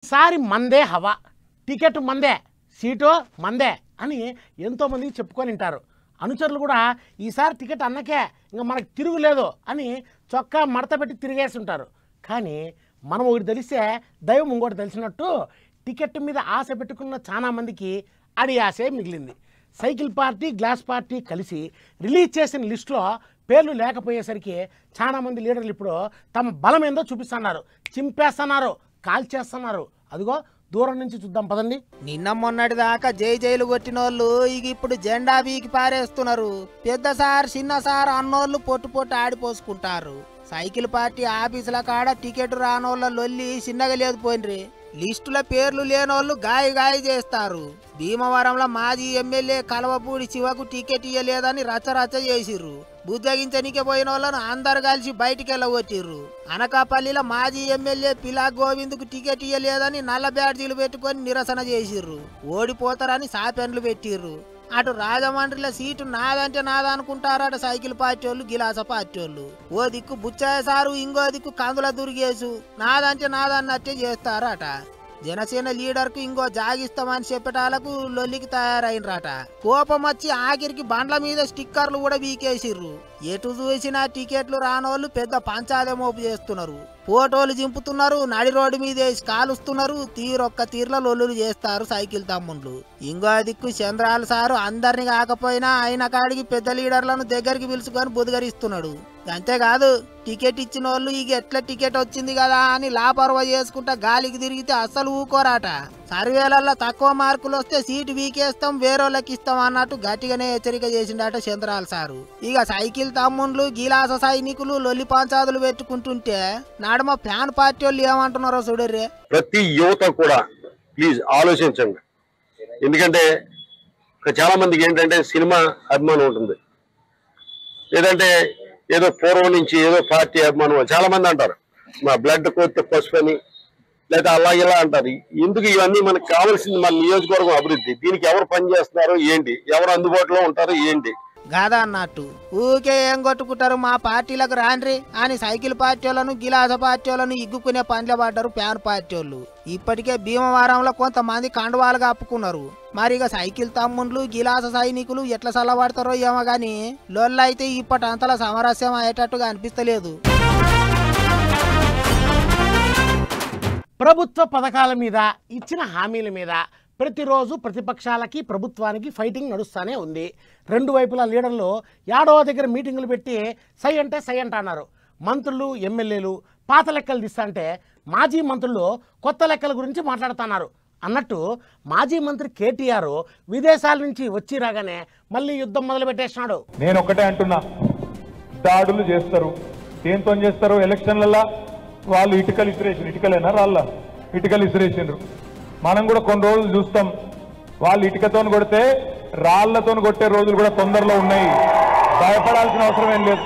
ఈసారి మందే హవా, టికెట్ మందే, సీటు మందే అని ఎంతోమంది చెప్పుకొని ఉంటారు. అనుచరులు కూడా ఈసారి టికెట్ అన్నకే, ఇంకా మనకు తిరుగులేదు అని చొక్కా మడత పెట్టి తిరిగేసి ఉంటారు. కానీ మనం ఒకటి తెలిస్తే దైవం ఇంకోటి తెలిసినట్టు టికెట్ మీద ఆశ పెట్టుకున్న చాలా మందికి అది ఆశే మిగిలింది. సైకిల్ పార్టీ, గ్లాస్ పార్టీ కలిసి రిలీజ్ చేసిన లిస్టులో పేర్లు లేకపోయేసరికి చాలామంది లీడర్లు ఇప్పుడు తమ బలం ఏందో చూపిస్తున్నారు, చింపేస్తున్నారు, కాల్చేస్తున్నారు. అదిగో దూరం నుంచి చూద్దాం పదండి. నిన్న మొన్నటి దాకా జై జైలు కొట్టిన వాళ్ళు ఇక ఇప్పుడు జెండా బీకి పారేస్తున్నారు. పెద్ద సార్ చిన్న సార్ అన్నోళ్ళు పొట్టు పొట్టు ఆడిపోసుకుంటారు. సైకిల్ పార్టీ ఆఫీసుల కాడ టికెట్ రానోళ్ళ లొల్లి చిన్నగా లేదు పోయినరి. లిస్టుల పేర్లు లేనోళ్ళు గాయ చేస్తారు. భీమవరంలో మాజీ ఎమ్మెల్యే కలవపూడి శివకు టికెట్ ఇయ్యలేదని రచ్చరచ్చ చేసిర్రు. బుద్ధగించనికే పోయిన వాళ్ళను అందరు కలిసి బయటికి వెళ్ళగొట్టిర్రు. అనకాపల్లిలో మాజీ ఎమ్మెల్యే పిలా గోవింద్కు టికెట్ ఇయ్యలేదని నల్ల బ్యాడ్జీలు పెట్టుకొని నిరసన చేసిర్రు. ఓడిపోతారని సాపెన్లు పెట్టిర్రు. అటు రాజమండ్రిలో సీటు నాదంటే నాదనుకుంటారట సైకిల్ పార్టీ వాళ్ళు, గిలాస పార్టీ వాళ్ళు. ఓ దిక్కు బుచ్చయ్య సారు, ఇంకో దిక్కు కందుల దుర్గేసు నాదంటే నాదన్నట్టే చేస్తారట. జనసేన లీడర్ కు ఇంకో జాగిస్తామని చెప్పటాలకు లొల్లికి తయారైనరట. కోపం వచ్చి ఆఖరికి బండ్ల మీద స్టిక్కర్లు కూడా బీకేసిర్రు. ఎటు చూసినా టికెట్లు రానోళ్ళు పెద్ద పంచాదే మోపు చేస్తున్నారు. ఫోటోలు చింపుతున్నారు, నడి రోడ్డు మీద వేసి కాలుస్తున్నారు. తీరొక్క తీర్ల లొల్లులు చేస్తారు సైకిల్ తమ్ముళ్ళు. ఇంకో దిక్కు చంద్రాల సారు అందరిని కాకపోయినా అయిన కాడికి పెద్ద లీడర్లను దగ్గరికి పిలుచుకొని బుదగరిస్తున్నాడు. అంతేకాదు టికెట్ ఇచ్చిన వాళ్ళు ఇక ఎట్లా టికెట్ వచ్చింది కదా అని లాపర్వ చేసుకుంటా గాలికి తిరిగితే అస్సలు ఊకోరాట. సర్వేలల్లో తక్కువ మార్కులు వస్తే సీటు వీకేస్తాం, వేరేళ్ళకి ఇస్తాం అన్నట్టు గట్టిగానే హెచ్చరిక చేసిండట చంద్రాల సారు. ఇక సైకిల్ తమ్ముళ్ళు, గిలాస సైనికులు లొల్లి పంచాదులు పెట్టుకుంటుంటే నడమ ఫ్యాన్ పార్టీ వాళ్ళు ఏమంటున్నారో చూడర్రే. ప్రతి యువత కూడా ప్లీజ్ ఆలోచించండి. ఎందుకంటే చాలా మందికి ఏంటంటే సినిమా అభిమానం ఉంటుంది, లేదంటే ఏదో పూర్వం నుంచి ఏదో పార్టీ అభిమానం. చాలా మంది అంటారు మా బ్లడ్ కొత్త పసుపు అని, లేదా అలా ఇలా అంటారు. ఎందుకు ఇవన్నీ మనకు కావాల్సింది మన నియోజకవర్గం అభివృద్ధి. దీనికి ఎవరు పని చేస్తున్నారు ఏంటి, ఎవరు అందుబాటులో ఉంటారు ఏంటి కాదా అన్నట్టు ఊకే ఏం కొట్టుకుంటారు మా పార్టీలకు రాండ్రి అని సైకిల్ పార్టీ వాళ్ళను, గిలాస పార్టీ వాళ్ళను ఇగ్గుకునే పనిలో పడ్డారు ఫ్యాన్ పార్టీ వాళ్ళు. ఇప్పటికే భీమవరంలో కొంతమంది కండువాలు కప్పుకున్నారు. మరి ఇక సైకిల్ తమ్ముళ్ళు, గిలాస సైనికులు ఎట్లా చల్లబడతారో ఏమో గాని లొల్లైతే ఇప్పటి అంతలా సమరస్యం అయ్యేటట్టుగా అనిపిస్తలేదు. ప్రభుత్వ పథకాల మీద, ఇచ్చిన హామీల మీద ప్రతిరోజు ప్రతిపక్షాలకి ప్రభుత్వానికి ఫైటింగ్ నడుస్తూనే ఉంది. రెండు వైపుల లీడర్లు ఏడో దగ్గర మీటింగులు పెట్టి సై అంటే సై అంట అన్నారు. మంత్రులు, ఎమ్మెల్యేలు పాత లెక్కలు తీస్తంటే మాజీ మంత్రులు కొత్త లెక్కల గురించి మాట్లాడుతున్నారు. అన్నట్టు మాజీ మంత్రి కేటీఆర్ విదేశాల నుంచి వచ్చి రాగానే మళ్ళీ యుద్ధం మొదలు పెట్టేసినాడు. నేను ఒకటే అంటున్నా, దాడులు చేస్తారు. దేంతో చేస్తారు? ఎలక్షన్లలో వాళ్ళు ఇటుకలు ఇసిరేసారు. ఇటుకలేనా రాళ్ళ? ఇటుకలు ఇసిరేసిండ్రు. మనం కూడా కొన్ని రోజులు చూస్తాం, వాళ్ళు ఇటుకతో కొడితే రాళ్లతో కొట్టే రోజులు కూడా తొందరలో ఉన్నాయి. భయపడాల్సిన అవసరం ఏం లేదు.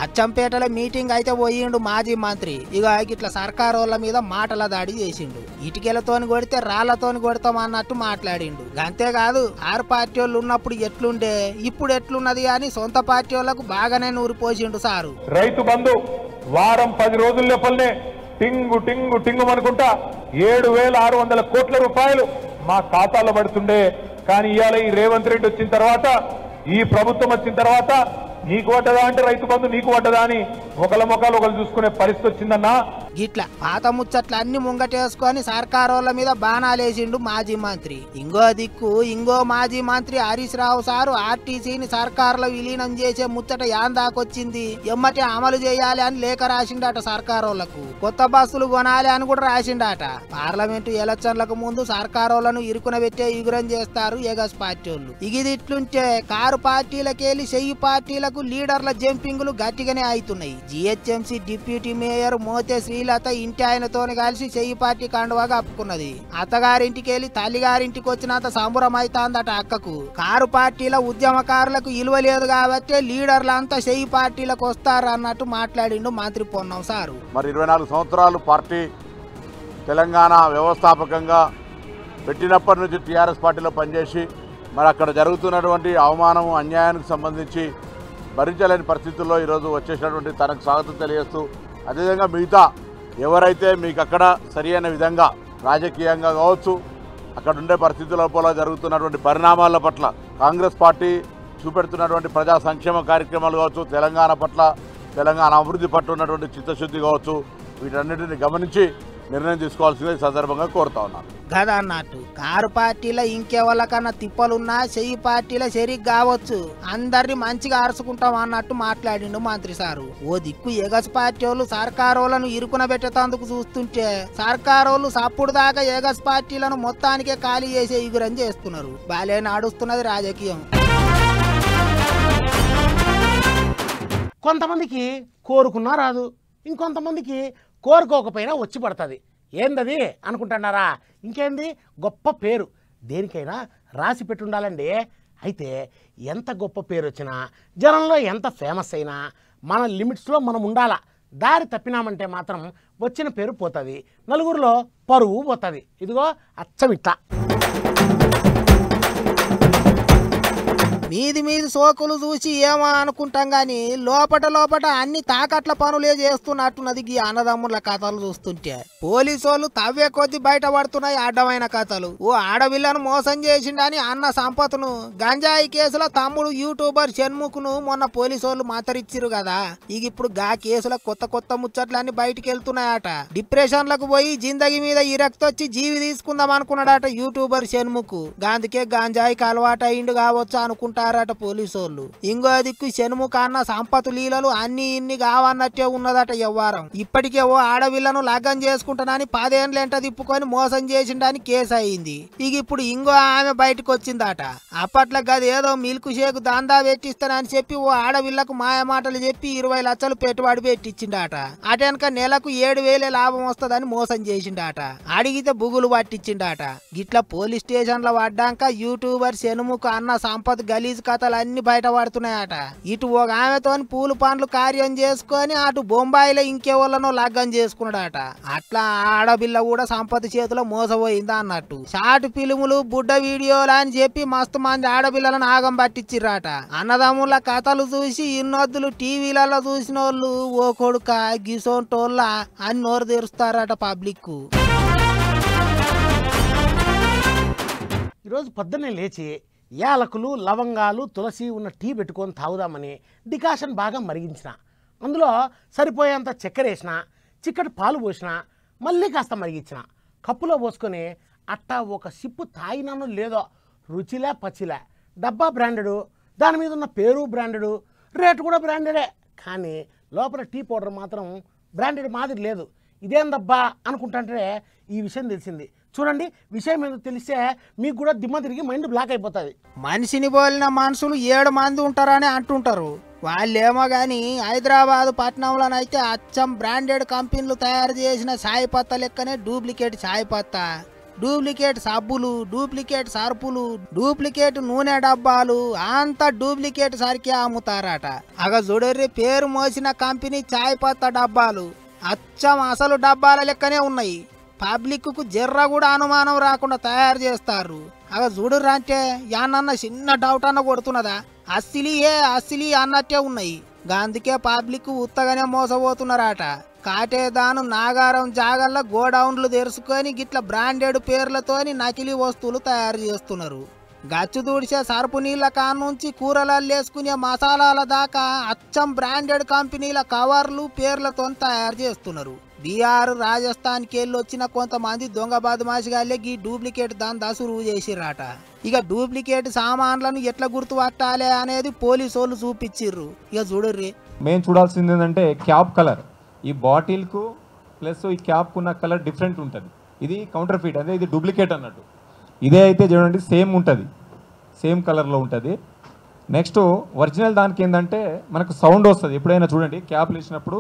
అచ్చంపేటలో మీటింగ్ అయితే పోయిండు మాజీ మంత్రి. ఇక ఇట్లా సర్కారు వాళ్ళ మీద మాటల దాడి చేసిండు. ఇటుకలతోని కొడితే రాళ్లతోని కొడతాం అన్నట్టు మాట్లాడిండు. అంతేకాదు ఆరు పార్టీ వాళ్ళు ఉన్నప్పుడు ఎట్లుండే ఇప్పుడు ఎట్లున్నది అని సొంత పార్టీ వాళ్ళకు బాగానే నూరిపోసిండు సారు. రైతు బంధు వారం 10 రోజుల లోపలనే టింగు టింగు టింగు అనుకుంటా 7,600 కోట్ల రూపాయలు మా ఖాతాలో పడుతుండే. కానీ ఇవాళ ఈ రేవంత్ రెడ్డి వచ్చిన తర్వాత, ఈ ప్రభుత్వం వచ్చిన తర్వాత నీకు పడ్డదా అంటే రైతు బంధు నీకు పడ్డదా అని ఒకళ్ళ ముఖాలు ఒకరు చూసుకునే పరిస్థితి వచ్చిందన్నా. గిట్లా పాత ముచ్చట్లు అన్ని ముంగటేసుకొని సర్కారు వాళ్ళ మీద బాణాలేసిండు మాజీ మంత్రి. ఇంకో దిక్కు ఇంకో మాజీ మంత్రి హరీష్ రావు సారు ఆర్టీసీని సర్కారులో విలీనం చేసే ముచ్చట యాందాకొచ్చింది, ఎమ్మటే అమలు చేయాలి అని లేఖ రాసిండట సర్కారు వాళ్ళకు. కొత్త బస్సులు కొనాలి అని కూడా రాసిండట. పార్లమెంటు ఎలక్షన్లకు ముందు సర్కారు వాళ్ళను ఇరుకున పెట్టే ఇగురం చేస్తారు ఎగస్ పార్టీ వాళ్ళు. ఇది ఇట్లుంటే కారు పార్టీలకెళ్ళి చెయ్యి పార్టీలకు లీడర్ల జంపింగ్లు గట్టిగానే అవుతున్నాయి. GHMC deputy mayor Mothe Srilatha ఇంటి ఆయనతో కలిసి చెయ్యి పార్టీ కండువాగా అప్పుకున్నది. అత్తగారింటికి వెళ్లి తల్లిగారింటికి వచ్చినంత సంబరం అవుతాందట అక్కకు. కారు పార్టీల ఉద్యమకారులకు ఇలువ లేదు కాబట్టి లీడర్లంతా చెయ్యి పార్టీలకు వస్తారు అన్నట్టు మాట్లాడిండు మంత్రి పొన్నం సారు. మరి 24 సంవత్సరాలు పార్టీ తెలంగాణ వ్యవస్థాపకంగా పెట్టినప్పటి నుంచి టీఆర్ఎస్ పార్టీలో పనిచేసి మరి అక్కడ జరుగుతున్నటువంటి అవమానం, అన్యాయానికి సంబంధించి భరించలేని పరిస్థితుల్లో ఈరోజు వచ్చేసినటువంటి తనకు స్వాగతం తెలియజేస్తూ, అదేవిధంగా మిగతా ఎవరైతే మీకు అక్కడ సరి అయిన విధంగా రాజకీయంగా కావచ్చు, అక్కడ ఉండే పరిస్థితుల వల్ల జరుగుతున్నటువంటి పరిణామాల పట్ల కాంగ్రెస్ పార్టీ చూపెడుతున్నటువంటి ప్రజా సంక్షేమ కార్యక్రమాలు కావచ్చు, తెలంగాణ పట్ల, తెలంగాణ అభివృద్ధి పట్ల ఉన్నటువంటి చిత్తశుద్ధి కావచ్చు, వీటన్నిటిని గమనించి నిర్ణయం తీసుకోవాల్సిందే ఈ సందర్భంగా కోరుతా ఉన్నాను. కదా అన్నట్టు కారు పార్టీలో ఇంకెవరికన్నా తిప్పలున్నా చెయ్యి పార్టీలో షరీక్ కావచ్చు, అందరినీ మంచిగా అరుచుకుంటాం అన్నట్టు మాట్లాడిండు మంత్రి సారు. ఓ దిక్కు ఎగస్ పార్టీ వాళ్ళు సర్కారోళ్ళను ఇరుకున పెట్టేందుకు చూస్తుంటే సర్కారోళ్ళు సప్పుడు దాకా ఎగస్ పార్టీలను మొత్తానికే ఖాళీ చేసే ఇగురం చేస్తున్నారు. బాలే నడుస్తున్నది రాజకీయం. కొంతమందికి కోరుకున్నా రాదు, ఇంకొంతమందికి కోరుకోకపోయినా వచ్చి పడుతుంది. ఏందది అనుకుంటున్నారా? ఇంకేంది, గొప్ప పేరు దేనికైనా రాసి పెట్టుండాలండి. అయితే ఎంత గొప్ప పేరు వచ్చినా, జనంలో ఎంత ఫేమస్ అయినా మన లిమిట్స్లో మనం ఉండాలా. దారి తప్పినామంటే మాత్రం వచ్చిన పేరు పోతుంది, నలుగురిలో పరువు పోతుంది. ఇదిగో అచ్చమిట్లా మీది సోకులు చూసి ఏమో అనుకుంటాం గాని లోపట అన్ని తాకట్ల పనులే చేస్తున్నట్టున్నది ఈ అన్నదమ్ముల కథలు చూస్తుంటే. పోలీసోళ్ళు తవ్వే కొద్ది బయట పడుతున్నాయి అడ్డమైన కథలు. ఓ ఆడవిల్లను మోసం చేసిండని అన్న సంపత్ను గంజాయి కేసులో తమ్ముడు యూట్యూబర్ షణ్ముఖ్ను మొన్న పోలీసోళ్ళు మాతరిచ్చిరు కదా. ఇక ఇప్పుడు గా కేసుల కొత్త ముచ్చట్లన్నీ బయటికి వెళ్తున్నాయట. డిప్రెషన్లకు పోయి జిందగీ మీద ఇరక్తొచ్చి జీవి తీసుకుందాం అనుకున్నాడట యూట్యూబర్ షణ్ముఖ్. అందుకే గంజాయికి అలవాటు అయిండు కావచ్చు అనుకుంటారట పోలీసోళ్ళు. ఇంకో దిక్కు షణ్ముఖ్ అన్న సంపత్ లీలలు అన్ని ఇన్ని కావన్నట్టే ఉన్నదట వ్యవహారం. ఇప్పటికే ఓ ఆడవిల్లను లగ్గం చేసుకుంటానని 10 ఏళ్ళెంట తిప్పుకొని మోసం చేసిండని కేసు అయింది. ఇక ఇప్పుడు ఇంకో ఆమె బయటకు వచ్చిందట. అప్పట్లో గదేదో మిల్క్ షేక్ దందా పెట్టిస్తానని చెప్పి ఓ ఆడవిల్లకు మాయ మాటలు చెప్పి 20 లక్షలు పెట్టుబడి పెట్టించిండట. అటెనక నెలకు 7,000 లాభం వస్తుందని మోసం చేసిండట. అడిగితే బుగులు పట్టించిండట. గిట్లా పోలీస్ స్టేషన్లో పడ్డాక యూట్యూబర్ షణ్ముఖ్ అన్న సంపత్ గలీజ్ కథలు అన్ని బయట పడుతున్నాయట. ఇటు ఒక ఆమెతోని పూలు పండ్లు కార్యం చేసుకొని అటు బొంబాయిలో ఇంకెవరినో లగ్గం చేసుకున్నాడట. అట్లా ఆడపిల్ల కూడా సంపత్ చేతిలో మోసపోయిందా అన్నట్టు. షార్ట్ ఫిల్ములు, బుడ్డ వీడియోలు అని చెప్పి మస్తు మంది ఆడపిల్లలను ఆగం పట్టించిర్రట. అన్నదమ్ముల కథలు చూసి ఇన్నొద్దులు టీవీలలో చూసిన వాళ్ళు ఓ కొడుక గిసోంటోళ్ళ అని నోరు తెరుస్తారట పబ్లిక్. ఈరోజు పొద్దున్నే లేచి యాలకులు, లవంగాలు, తులసి ఉన్న టీ పెట్టుకొని తాగుదామని డికాషన్ బాగా మరిగించిన, అందులో సరిపోయేంత చక్కెర వేసిన, చిక్కటి పాలు పోసిన, మళ్ళీ కాస్త మరిగించిన, కప్పులో పోసుకొని అట్టా ఒక సిప్పు తాగినాను లేదో రుచిలే పచ్చిలే. డబ్బా బ్రాండెడు, దాని మీద ఉన్న పేరు బ్రాండెడు, రేటు కూడా బ్రాండెడే, కానీ లోపల టీ పౌడర్ మాత్రం బ్రాండెడ్ మాదిరి లేదు. ఇదేందబ్బా అనుకుంటుంటే ఈ విషయం తెలిసింది. చూడండి, విషయం ఏదో తెలిస్తే మీకు కూడా దిమ్మ తిరిగి మైండ్ బ్లాక్ అయిపోతుంది. మనిషిని పోలిన మనుషులు 7 మంది ఉంటారని అంటుంటారు. వాళ్ళేమో గాని హైదరాబాద్ పట్టణంలోనైతే అచ్చం బ్రాండెడ్ కంపెనీలు తయారు చేసిన చాయ్ పత్తా లెక్కనే డూప్లికేట్ చాయ్ పత్తా, డూప్లికేట్ సబ్బులు, డూప్లికేట్ సరుపులు, డూప్లికేట్ నూనె డబ్బాలు అంతా డూప్లికేట్ సరికే అమ్ముతారట. అగ చూడర్రి, పేరు మోసిన కంపెనీ చాయ్ పత్తా డబ్బాలు అచ్చం అసలు డబ్బాల లెక్కనే ఉన్నాయి. పబ్లిక్ కు జర్ర కూడా అనుమానం రాకుండా తయారు చేస్తారు. అగ చూడుర్రా అంటే యానన్న చిన్న డౌట్ అన్న కొడుతున్నదా, అస్సిలీ అన్నట్టే ఉన్నాయి. అందుకే పబ్లిక్ ఉత్తగానే మోసపోతున్నారట. కాటేదాను నాగారం జాగల్లో గోడౌన్లు తెరుచుకొని గిట్ల బ్రాండెడ్ పేర్లతోని నకిలీ వస్తువులు తయారు చేస్తున్నారు. గచ్చు దూడిసే సరుపు నీళ్ళ కానుంచి కూరలలో వేసుకునే మసాలాల దాకా అచ్చం బ్రాండెడ్ కంపెనీల కవర్లు పేర్లతో తయారు చేస్తున్నారు. బీహార్, రాజస్థాన్కి వెళ్ళి వచ్చిన కొంతమంది దొంగ బదమాషిగాళ్ళే ఈ డూప్లికేట్ దందా సురువు చేసిర్రట. ఇక డూప్లికేట్ సామాన్లను ఎట్లా గుర్తుపట్టాలి అనేది పోలీసోళ్ళు చూపించిర్రు. ఇక చూడర్రి, మేము చూడాల్సింది ఏంటంటే క్యాప్ కలర్. ఈ బాటిల్కు ప్లస్ ఈ క్యాప్కు ఉన్న కలర్ డిఫరెంట్ ఉంటుంది. ఇది కౌంటర్ ఫీట్, అంటే ఇది డూప్లికేట్ అన్నట్టు. ఇదే అయితే చూడండి సేమ్ ఉంటుంది, సేమ్ కలర్లో ఉంటుంది. నెక్స్ట్ ఒరిజినల్ దానికి ఏంటంటే మనకు సౌండ్ వస్తుంది. ఎప్పుడైనా చూడండి, క్యాప్లు వేసినప్పుడు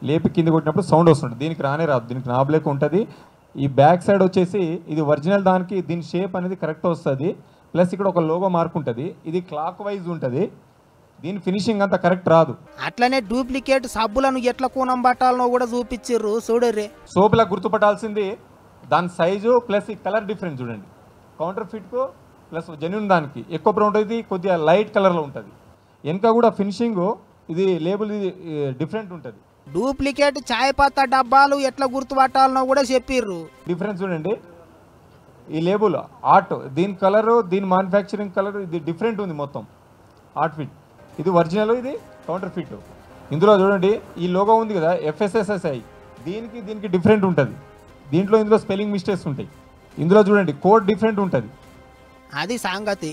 లేపి కింద కొట్టినప్పుడు సౌండ్ వస్తుంది. దీనికి రానే రాదు, దీనికి నాబ్లేక ఉంటుంది. ఈ బ్యాక్ సైడ్ వచ్చేసి ఇది ఒరిజినల్ దానికి దీని షేప్ అనేది కరెక్ట్ వస్తుంది. ప్లస్ ఇక్కడ ఒక లోగో మార్క్ ఉంటుంది, ఇది క్లాక్ వైజ్ ఉంటుంది. దీని ఫినిషింగ్ అంతా కరెక్ట్ రాదు. అట్లనే డూప్లికేట్ సబ్బులను ఎట్లా కూనం పట్టాలనో కూడా చూపించిర్రు. చూడర్రి, సోపులా గుర్తుపట్టాల్సింది దాని సైజు ప్లస్ ఈ కలర్ డిఫరెన్స్ చూడండి. కౌంటర్ ఫిట్కు ప్లస్ జెన్యూన్ దానికి ఎక్కువ బ్రౌన్ ఉంటుంది, కొద్దిగా లైట్ కలర్లో ఉంటుంది. వెనక కూడా ఫినిషింగ్ ఇది లేబుల్ ఇది డిఫరెంట్ ఉంటుంది. డూప్లికేట్ చాయ్ పత్తా డబ్బాలు ఎట్లా గుర్తుపట్టాలనో కూడా చెప్పిర్రు. డిఫరెన్స్ చూడండి, ఈ లేబుల్ ఆర్ట్, దీని కలరు, దీని మ్యానుఫ్యాక్చరింగ్ కలర్ ఇది డిఫరెంట్ ఉంది మొత్తం. ఆర్ట్ ఫిట్ ఇది ఒరిజినల్, ఇది కౌంటర్ ఫిట్. ఇందులో చూడండి ఈ లోగో ఉంది కదా FSSSI, దీనికి డిఫరెంట్ ఉంటుంది. ఇందులో స్పెల్లింగ్ మిస్టేక్స్ ఉంటాయి. ఇందులో చూడండి కోడ్ డిఫరెంట్ ఉంటుంది. అది సంగతి.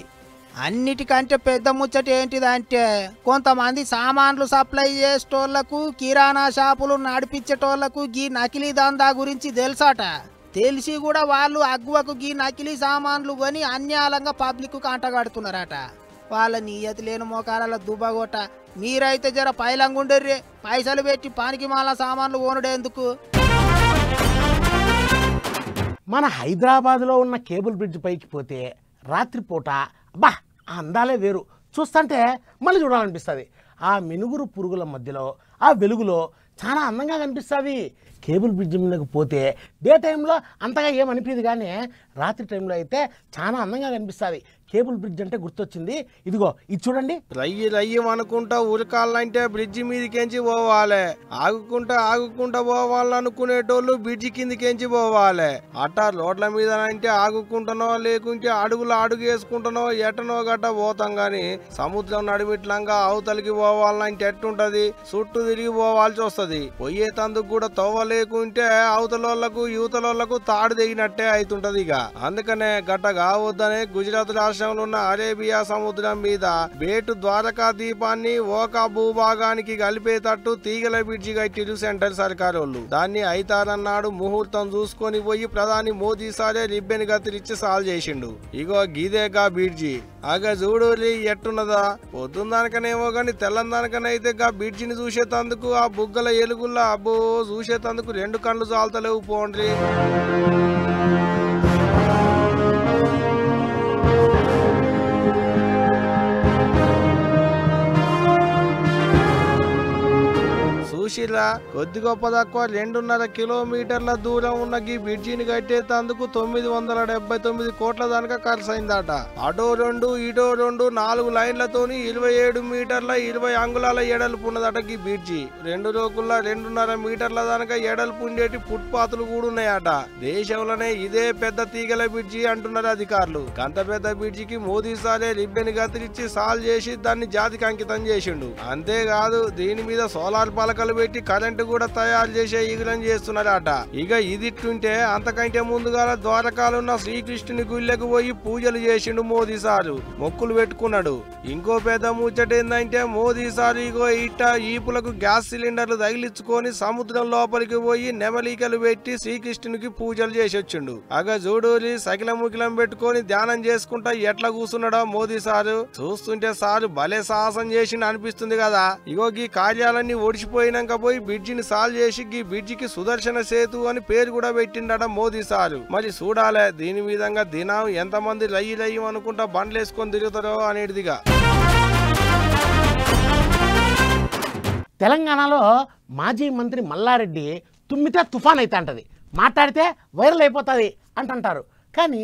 అన్నిటికంటే పెద్ద ముచ్చట ఏంటిదంటే కొంతమంది సామాన్లు సప్లై చేసేటోళ్లకు, కిరాణా షాపులు నడిపించేటోళ్లకు గీ నకిలీ దందా గురించి తెలుసట. తెలిసి కూడా వాళ్ళు అగ్గువకు గీ నకిలీ సామాన్లు కొని అన్యాలంగా పబ్లిక్ అంటగడుతున్నారట. వాళ్ళ నియతి లేని మోకాల దుబ్బగొట్ట. మీరైతే జర పైలంగుండర్రే, పైసలు పెట్టి పానికి మాల సామాన్లు కొనుడేందుకు? మన హైదరాబాద్లో ఉన్న కేబుల్ బ్రిడ్జ్ పైకి పోతే రాత్రిపూట బా ఆ అందాలే వేరు. చూస్తుంటే మళ్ళీ చూడాలనిపిస్తుంది. ఆ మినుగురు పురుగుల మధ్యలో ఆ వెలుగులో చాలా అందంగా కనిపిస్తుంది. కేబుల్ బ్రిడ్జ్ మీదకి పోతే డే టైంలో అంతగా ఏమనిపించదు, కానీ రాత్రి టైంలో అయితే చాలా అందంగా కనిపిస్తుంది. కేబుల్ బ్రిడ్జ్ అంటే గుర్తొచ్చింది, ఇదిగో ఇది చూడంండి. రయ్యి అనుకుంటా ఉరకాలంటే బ్రిడ్జి మీదకెంచి పోవాలి, ఆగుకుంటా పోవాలనుకునేటోళ్ళు బ్రిడ్జి కిందికెంచి పోవాలి. అట్టా రోడ్ల మీద అంటే ఆగుకుంటానో లేకుంటే అడుగు వేసుకుంటానో ఎటనో గట్ట పోతాం, గాని సముద్రం నడిమిట్లంగా అవతలికి పోవాలంటే ఎట్టుంటది, చుట్టూ తిరిగి పోవాల్సి వస్తుంది. పోయేతందుకు కూడా తవ్వ లేకుంటే అవతలోళ్లకు యువతలోళ్లకు తాడు దిగినట్టే అవుతుంటది. ఇక అందుకనే గట్ట కావద్దని గుజరాత్ రాష్ట్రంలో ఉన్న అరేబియా సముద్రం మీద బేటు ద్వారకా దీపాన్ని ఒక భూభాగానికి కలిపేటట్టు తీగల బ్రిడ్జి కట్టిరు సెంట్రల్ సర్కారోళ్ళు. దాన్ని అయితారన్నాడు ముహూర్తం చూసుకొని పోయి ప్రధాని మోదీ సారే రిబ్బెన్ గతిరిచ్చి సాల్వ్ చేసిండు. ఇగో గిదేగా బ్రిడ్జి. అగా చూడూరి ఎట్టున్నదా, పొద్దున్నదానికనేమో గాని తెల్లందానికనైతే గా బ్రిడ్జిని చూసేతందుకు ఆ బుగ్గల ఎలుగుల్లా అబ్బో చూసేతందుకు 2 కళ్ళు చాలతలేవు పోండ్రి. చూసిరా కొద్ది గొప్ప తక్కువ 2.5 కిలోమీటర్ల దూరం ఉన్న ఈ బ్రిడ్జిని కట్టేందుకు 979 కోట్ల దానిక ఖర్చు అయిందట. అటో 2 ఇటో 2 4 లైన్లతోని 27 మీటర్ల 20 అంగుళాల ఎడల్పు ఉన్నదట ఈ బ్రిడ్జి. 2 రోకుల్లో 2.5 మీటర్ల దానిక ఎడల్పు ఉండేటి ఫుట్ పాత్లు కూడా ఉన్నాయట. దేశంలోనే ఇదే పెద్ద తీగల బ్రిడ్జి అంటున్నారు అధికారులు. అంత పెద్ద బ్రిడ్జికి మోదీ సారే రిబ్బెన్ గతిరిచ్చి సాల్వ్ చేసి దాన్ని జాతికి అంకితం చేసిండు. అంతేకాదు దీని మీద సోలార్ పలకలు పెట్టి కరెంటు కూడా తయారు చేసే ఈగులను చేస్తున్నారట. ఇక ఇదిట్టుంటే అంతకంటే ముందుగా ద్వారకాలున్న శ్రీకృష్ణుని గుళ్ళకు పోయి పూజలు చేసిండు మోదీ సారు, మొక్కులు పెట్టుకున్నాడు. ఇంకో పెద్ద ముచ్చట ఏందంటే మోదీ సారు ఇగో ఇట్ట ఈపులకు గ్యాస్ సిలిండర్లు తగిలించుకొని సముద్రం లోపలికి పోయి నెమలికలు పెట్టి శ్రీకృష్ణునికి పూజలు చేసి వచ్చిండు. అగ చూడూరి సకిలముకిలం పెట్టుకొని ధ్యానం చేసుకుంటా ఎట్లా కూర్చున్నాడో మోదీ సారు. చూస్తుంటే సారు భలే సాహసం చేసిండు అనిపిస్తుంది కదా. ఇగో ఈ కార్యాలన్నీ ఓడిచిపోయినాక పోయి బ్రిడ్జిని సాల్వ్ చేసి ఈ బ్రిడ్జికి సుదర్శన సేతు అని పేరు కూడా పెట్టిండట మోదీ సారు. మరి చూడాలే దీని విధంగా దినం ఎంతమంది రయ్యి అనుకుంటా బండ్లేసుకొని తిరుగుతారో అనేటిదిగా. తెలంగాణలో మాజీ మంత్రి మల్లారెడ్డి తుమ్మితే తుఫాన్ అయితే అంటది, మాట్లాడితే వైరల్ అయిపోతుంది అంటుంటారు. కానీ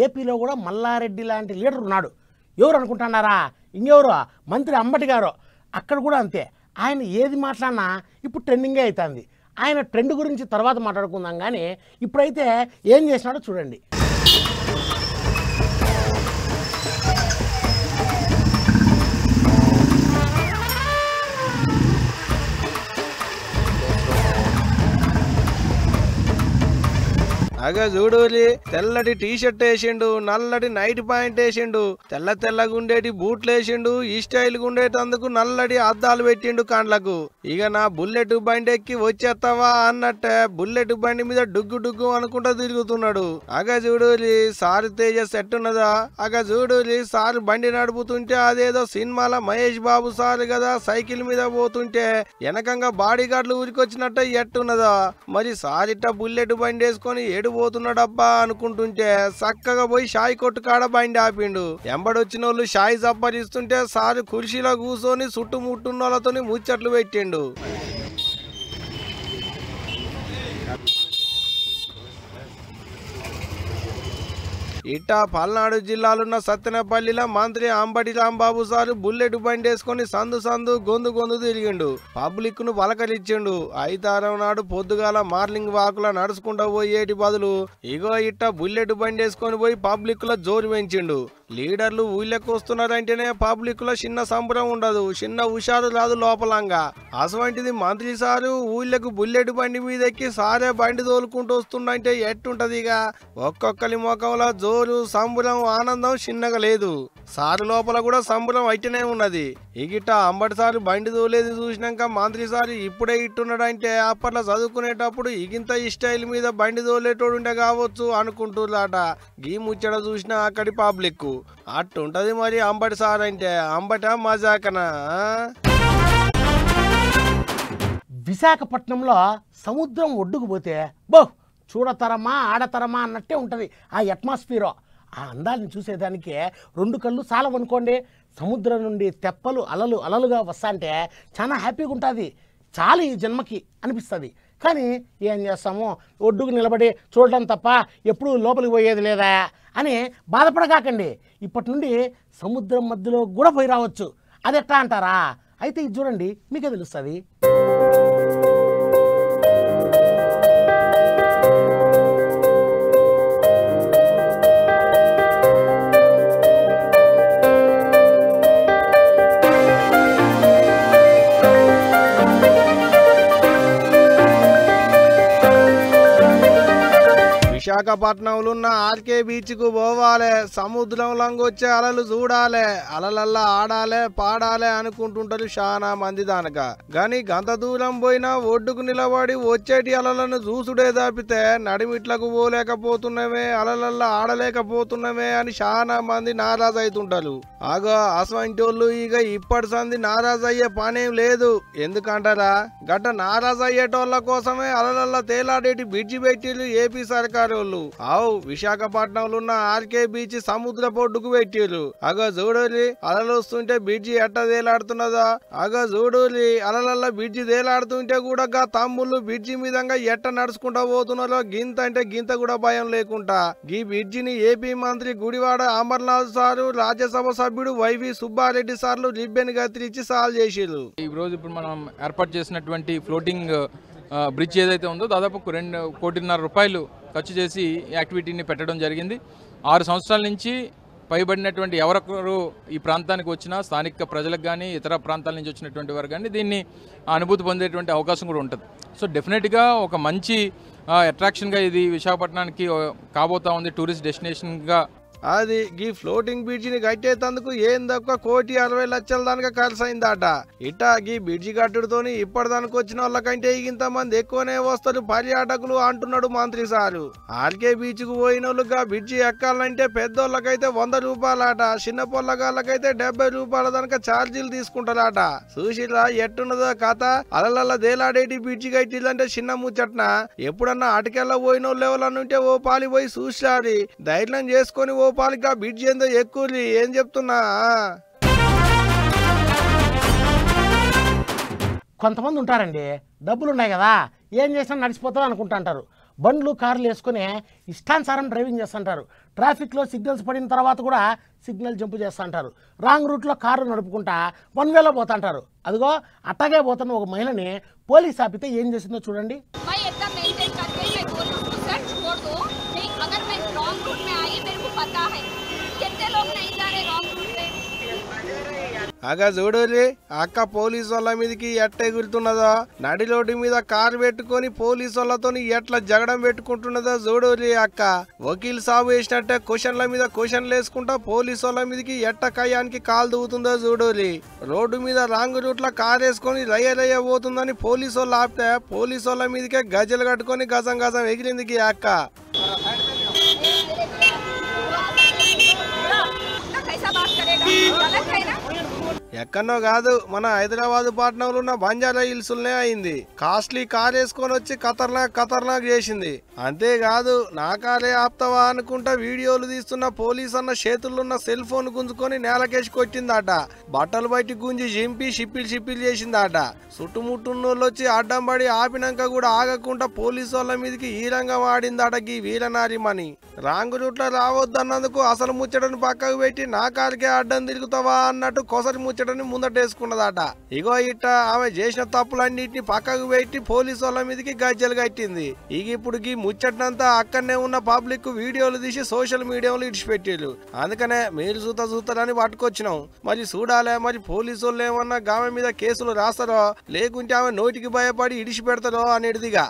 ఏపీలో కూడా మల్లారెడ్డి లాంటి లీడర్ ఉన్నాడు. ఎవరు అనుకుంటున్నారా? ఇంకెవరు? మంత్రి అంబటి గారు. అక్కడ కూడా అంతే, ఆయన ఏది మాట్లాడినా ఇప్పుడు ట్రెండింగే అవుతుంది. ఆయన ట్రెండ్ గురించి తర్వాత మాట్లాడుకుందాం, కానీ ఇప్పుడైతే ఏం చేసినాడో చూడండి. అగా చూడూరి తెల్లటి టీ షర్ట్ వేసిండు, నల్లటి నైట్ ప్యాంట్ వేసిండు, తెల్లగుండేటి బూట్లు వేసిండు, ఈ స్టైల్ గుండేటందుకు నల్లటి అద్దాలు పెట్టిండు కండ్లకు. ఇక నా బుల్లెట్ బండి ఎక్కి వచ్చేస్తావా అన్నట్టే బుల్లెట్ బండి మీద డుగ్గు అనుకుంటా తిరుగుతున్నాడు. అగా చూడూరి సారు తేజ సెట్ ఉన్నదా? అగా చూడూరి సారు బండి నడుపుతుంటే అదేదో సినిమాల మహేష్ బాబు సారు కదా సైకిల్ మీద పోతుంటే వెనకంగా బాడీ గార్డులు ఊరికొచ్చినట్టే ఎట్టున్నదా? మరి సారిట్ట బుల్లెట్ బండి వేసుకొని పోతున్నాడబ్బా అనుకుంటుంటే చక్కగా పోయి షాయి కొట్టు కాడ బండి ఆపిండు. ఎంబడొచ్చిన వాళ్ళు షాయి సంపాదిస్తుంటే సారు కుర్చీలో కూర్చొని చుట్టుముట్టున్న వాళ్ళతో ముచ్చట్లు పెట్టిండు. ఇట్టా పల్నాడు జిల్లాలున్న సత్తెనపల్లిలో మంత్రి అంబటి రాంబాబు సారు బుల్లెట్ బండి వేసుకొని సందు గొంతు తిరిగిండు. పబ్లిక్ ను పలకరించిండు. ఐతారం నాడు పొద్దుగాల మార్నింగ్ వాకులా నడుచుకుంటూ పోయేటి బదులు ఇగో ఇట్ట బుల్లెట్ బండి వేసుకొని పోయి పబ్లిక్ లో జోరు పెంచిండు. లీడర్లు ఊళ్ళకు వస్తున్నారంటేనే పబ్లిక్ లో చిన్న సంబరం ఉండదు, చిన్న హుషారు రాదు లోపలంగా. అసవంటిది మంత్రి సారు ఊళ్ళకు బుల్లెట్ బండి మీద ఎక్కి సారే బండి తోలుకుంటూ వస్తుండంటే ఎట్టుంటది? ఇక ఒక్కొక్కరి ముఖంలో జోరు, సంబరం, ఆనందం చిన్నగా లేదు. సారు లోపల కూడా సంబరం అయితేనే ఉన్నది. ఇగిట అంబటి సారు బండి తోలేది చూసినాక మంత్రి సారు ఇప్పుడే ఇట్టున్నాడంటే అప్పట్లో చదువుకునేటప్పుడు ఇగింత ఈ స్టైల్ మీద బండి తోలేటోడు ఉండే కావచ్చు అనుకుంటున్నారట. గీ ముచ్చట చూసిన అక్కడి పబ్లిక్ అట్టుంటది మరి అంబటి సార్ అంటే. అంబట మజాకనా? విశాఖపట్నంలో సముద్రం ఒడ్డుకు పోతే బో చూడతరమా ఆడతరమా అన్నట్టే ఉంటుంది ఆ అట్మాస్ఫియర్. ఆ అందాన్ని చూసేదానికి రెండు కళ్ళు చాలవనుకోండి. సముద్రం నుండి తెప్పలు అలలుగా వస్తాంటే చాలా హ్యాపీగా ఉంటుంది. చాలా ఈ జన్మకి అనిపిస్తుంది. కానీ ఏం చేస్తాము, ఒడ్డుకు నిలబడి చూడడం తప్ప ఎప్పుడూ లోపలికి పోయేది లేదా అని బాధపడకాకండి. ఇప్పటి నుండి సముద్రం మధ్యలో కూడా పోయి రావచ్చు. అది ఎట్లా అంటారా? అయితే ఇది చూడండి, మీకే తెలుస్తుంది. విశాఖపట్నంలో ఉన్న ఆర్కే బీచ్ కు పోవాలి, సముద్రంలో వచ్చే అలలు చూడాలి, అలలల్లా ఆడాలి పాడాలి అనుకుంటుంటారు చాలా మంది. దానక గాని గంత దూరం పోయినా ఒడ్డుకు నిలబడి వచ్చేటి అలలను చూసుడే తప్పితే నడిమిట్లకు పోలేకపోతున్నామే, అలలల్లా ఆడలేకపోతున్నామే అని చాలా మంది నారాజు అవుతుంటారు. ఆగో అసంటి వాళ్ళు ఇక ఇప్పటి సంది నారాజు అయ్యే పనేం లేదు. ఎందుకంటారా, గట్ట నారాజు అయ్యేటోళ్ళ కోసమే అలలల్లా తేలాడేటి బ్రిడ్జి పెట్టిరు ఏపీ సర్కారు వాళ్ళు. ఆవు విశాఖపట్నంలో ఉన్న ఆర్కే బీచ్ సముద్ర పొడ్డుకు పెట్టిరు. అగో చూడూరి అలలు వస్తుంటే బ్రిడ్జి ఎట్ట తేలాడుతున్నదా, అగో చూడూరి అలలల్లా బ్రిడ్జి తేలాడుతుంటే కూడా గా తమ్ముళ్ళు బ్రిడ్జి మీదంగా ఎట్ట నడుచుకుంటా పోతున్నారో గింత అంటే గింత కూడా భయం లేకుండా. ఈ బ్రిడ్జిని ఏపీ మంత్రి గుడివాడ అమర్నాథ్ సారు, రాజ్యసభ సభ్యుడు వైవి సుబ్బారెడ్డి సార్లు రిబ్బెన్ కత్తిరించి సాల్వ్ చేసిరు. ఈ రోజు ఇప్పుడు మనం ఏర్పాటు చేసినటువంటి ఫ్లోటింగ్ బ్రిడ్జ్ ఏదైతే ఉందో దాదాపు 2.5 కోట్ల ఖర్చు చేసి యాక్టివిటీని పెట్టడం జరిగింది. 6 సంవత్సరాల నుంచి పైబడినటువంటి ఎవరొకరు ఈ ప్రాంతానికి వచ్చినా స్థానిక ప్రజలకు కానీ ఇతర ప్రాంతాల నుంచి వచ్చినటువంటి వారు కానీ దీన్ని అనుభూతి పొందేటువంటి అవకాశం కూడా ఉంటుంది. సో డెఫినెట్గా ఒక మంచి అట్రాక్షన్గా ఇది విశాఖపట్నానికి కాబోతా ఉంది, టూరిస్ట్ డెస్టినేషన్గా. అది ఈ ఫ్లోటింగ్ బ్రిడ్జి ని కట్టేందుకు ఏం తక్కువ 1,60,00,000 దానిక ఖర్చు అయిందట. ఇట్టా ఈ బ్రిడ్జి కట్టుడుతోని ఇప్పటిదానికి వచ్చిన వాళ్ళకంటే ఇంతమంది ఎక్కువనే వస్తారు పర్యాటకులు అంటున్నాడు మంత్రి సారు. ఆర్కే బీచ్ కు పోయిన వాళ్ళుగా బ్రిడ్జి ఎక్కాలంటే పెద్దోళ్ళకైతే 100 రూపాయలట, చిన్న పొల్లగాళ్ళకైతే 70 రూపాయల దానిక ఛార్జీలు తీసుకుంటారట. చూసిరా ఎట్టున్నదో కథ. అలలల్లా దేలాడేటి బ్రిడ్జి కట్టిందంటే చిన్న ముచ్చట్న. ఎప్పుడన్నా అటుకెళ్ళ పోయిన వాళ్ళు ఎవరన్నా ఉంటే ఓ పాలి పోయి చూసారి ధైర్యం చేసుకొని ఓ పాలిగా బ్రిడ్జ్ ఏందో ఎక్కువ ఏం చెప్తున్నా. కొంతమంది ఉంటారండి, డబ్బులు ఉన్నాయి కదా ఏం చేసినా నడిచిపోతావు అనుకుంటుంటారు. బండ్లు కార్లు వేసుకుని ఇష్టానుసారం డ్రైవింగ్ చేస్తుంటారు. ట్రాఫిక్లో సిగ్నల్స్ పడిన తర్వాత కూడా సిగ్నల్ జంప్ చేస్తుంటారు. రాంగ్ రూట్లో కారు నడుపుకుంటా 1 వేలో పోతుంటారు. అదిగో అట్టగే పోతున్న ఒక మహిళని పోలీస్ ఆపితే ఏం చేసిందో చూడండి. అగా చూడూరి అక్క పోలీసు వాళ్ళ మీదకి ఎట్ట ఎగురుతున్నదో, నడి రోడ్డు మీద కారు పెట్టుకొని పోలీసు వాళ్ళతో ఎట్లా జగడం పెట్టుకుంటున్నదో చూడూరి అక్క. వకీల్ సాబు వేసినట్టే క్వశ్చన్ల మీద క్వశ్చన్లు వేసుకుంటా పోలీసు వాళ్ళ మీదకి ఎట్ట కయ్యానికి కాలు దిగుతుందో చూడూరి. రోడ్డు మీద రాంగ్ రూట్ లో కారు వేసుకొని రయ్య పోతుందని పోలీసు వాళ్ళు ఆపితే పోలీసు వాళ్ళ మీదకే గజలు కట్టుకొని గజం ఎగిరింది అక్క. ఎక్కడో కాదు, మన హైదరాబాద్ పట్టణంలో ఉన్న బంజారా హిల్స్నే అయింది. కాస్ట్లీ కార్ వేసుకొని వచ్చి ఖతర్నాక్ చేసింది. అంతేకాదు నా కారే ఆప్తావా అనుకుంటా వీడియోలు తీస్తున్న పోలీస్ అన్న చేతుల్లో ఉన్న సెల్ ఫోన్ గుంజుకొని నేలకేసి కొట్టిందట. బట్టలు బయటికి గుంజి జింపి షిప్పిల్ చేసిందట. చుట్టుముట్టున్నోళ్ళు వచ్చి అడ్డం పడి ఆపినాక కూడా ఆగకుండా పోలీసు వాళ్ళ మీదకి ఈరంగా వాడిందట గీ వీరనారిమణి. రాంగు రూట్లో రావద్దన్నందుకు అసలు ముచ్చటను పక్కకు పెట్టి నా కారుకే అడ్డం తిరుగుతావా అన్నట్టు కొసరి ముచ్చటని ముందటేసుకున్నదట. ఇగో ఇట్ట ఆమె చేసిన తప్పులన్నింటినీ పక్కకు పెట్టి పోలీసు వాళ్ళ మీదకి గజ్జలు కట్టింది. ఇక ఇప్పుడు ఈ ముచ్చటనంతా అక్కడనే ఉన్న పబ్లిక్ వీడియోలు తీసి సోషల్ మీడియాలో ఇడిచిపెట్టారు. అందుకనే మీరు చూస్తారని పట్టుకొచ్చినాం. మరి చూడాలే, మరి పోలీసు వాళ్ళు ఏమన్నా ఆమె మీద కేసులు రాస్తారో లేకుంటే ఆమె నోటికి భయపడి ఇడిచి పెడతారో అనేటిదిగా.